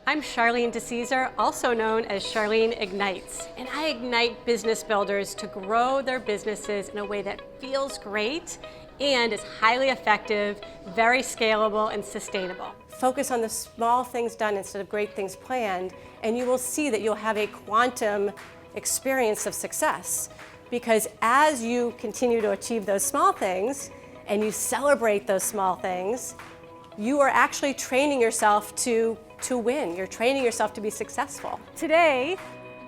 I'm Charlene DeCesare, also known as Charlene Ignites, and I ignite business builders to grow their businesses in a way that feels great and is highly effective, very scalable, and sustainable. Focus on the small things done instead of great things planned, and you will see that you'll have a quantum experience of success. Because as you continue to achieve those small things, and you celebrate those small things, you are actually training yourself to win. You're training yourself to be successful. Today,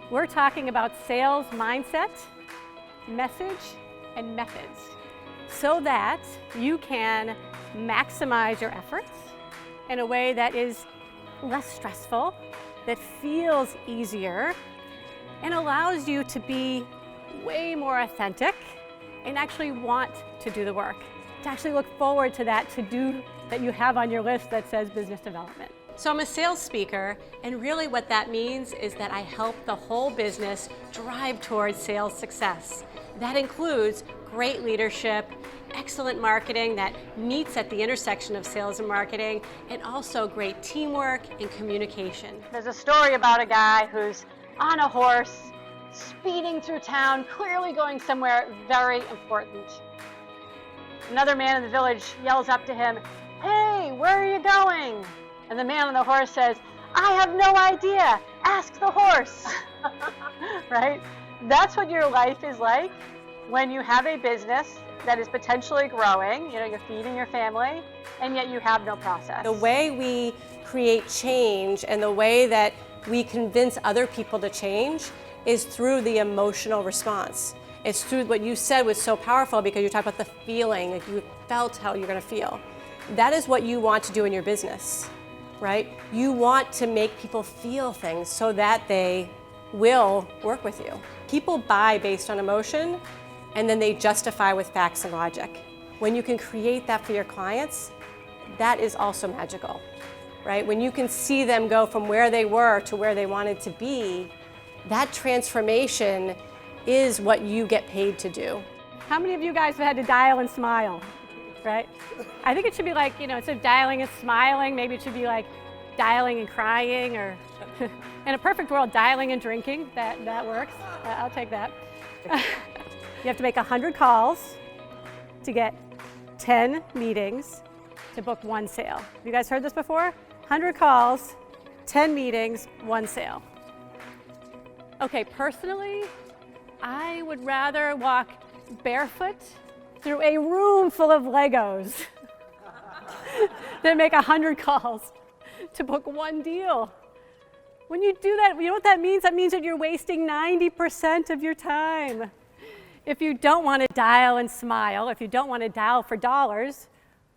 we're talking about sales mindset, message, and methods, so that you can maximize your efforts in a way that is less stressful, that feels easier, and allows you to be way more authentic and actually want to do the work, to actually look forward to that to-do that you have on your list that says business development. So I'm a sales speaker, and really what that means is that I help the whole business drive towards sales success. That includes great leadership, excellent marketing that meets at the intersection of sales and marketing, and also great teamwork and communication. There's a story about a guy who's on a horse, speeding through town, clearly going somewhere very important. Another man in the village yells up to him, "Hey, where are you going?" And the man on the horse says, "I have no idea, ask the horse." Right? That's what your life is like when you have a business that is potentially growing, you're feeding your family, and yet you have no process. The way we create change and the way that we convince other people to change is through the emotional response. It's through what you said was so powerful, because you talked about the feeling, like you felt how you're going to feel. That is what you want to do in your business, right? You want to make people feel things so that they will work with you. People buy based on emotion, and then they justify with facts and logic. When you can create that for your clients, that is also magical, right? When you can see them go from where they were to where they wanted to be, that transformation is what you get paid to do. How many of you guys have had to dial and smile, right? I think it should be like, instead of dialing and smiling, maybe it should be like dialing and crying, or in a perfect world, dialing and drinking. That works. I'll take that. You have to make 100 calls to get 10 meetings to book 1 sale. Have you guys heard this before? 100 calls, 10 meetings, 1 sale. Okay, personally, I would rather walk barefoot through a room full of Legos than make 100 calls to book 1 deal. When you do that, you know what that means? That means that you're wasting 90% of your time. If you don't want to dial and smile, if you don't want to dial for dollars,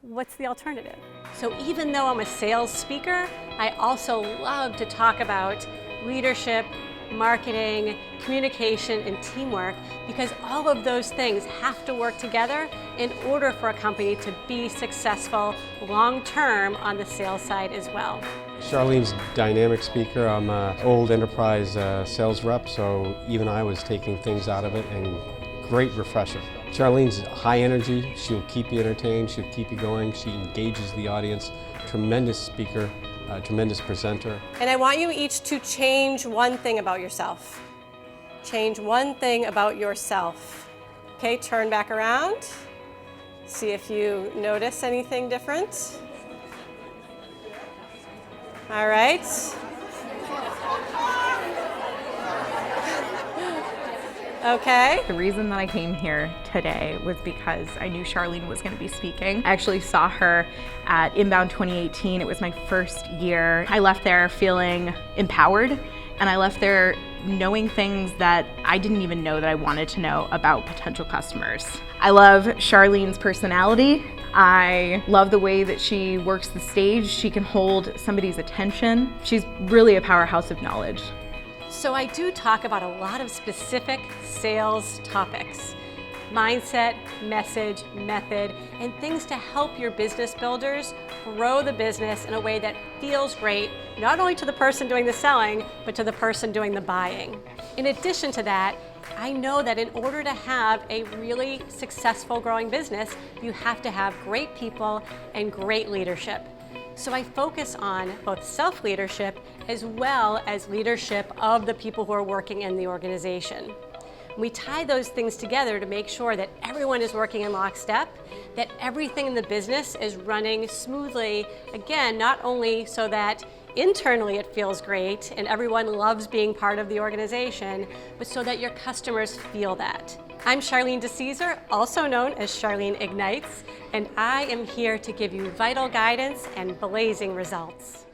what's the alternative? So even though I'm a sales speaker, I also love to talk about leadership, marketing, communication, and teamwork, because all of those things have to work together in order for a company to be successful long-term on the sales side as well. Charlene's a dynamic speaker. I'm an old enterprise sales rep, so even I was taking things out of it, and great refresher. Charlene's high energy. She'll keep you entertained, she'll keep you going, she engages the audience. Tremendous speaker, tremendous presenter. And I want you each to change one thing about yourself. Change one thing about yourself. Okay, turn back around. See if you notice anything different. All right. Okay. The reason that I came here today was because I knew Charlene was going to be speaking. I actually saw her at Inbound 2018. It was my first year. I left there feeling empowered, and I left there knowing things that I didn't even know that I wanted to know about potential customers. I love Charlene's personality. I love the way that she works the stage. She can hold somebody's attention. She's really a powerhouse of knowledge. So I do talk about a lot of specific sales topics: mindset, message, method, and things to help your business builders grow the business in a way that feels great, not only to the person doing the selling, but to the person doing the buying. In addition to that, I know that in order to have a really successful growing business, you have to have great people and great leadership. So I focus on both self-leadership as well as leadership of the people who are working in the organization. We tie those things together to make sure that everyone is working in lockstep, that everything in the business is running smoothly, again, not only so that internally it feels great and everyone loves being part of the organization, but so that your customers feel that. I'm Charlene DeCesare, also known as Charlene Ignites, and I am here to give you vital guidance and blazing results.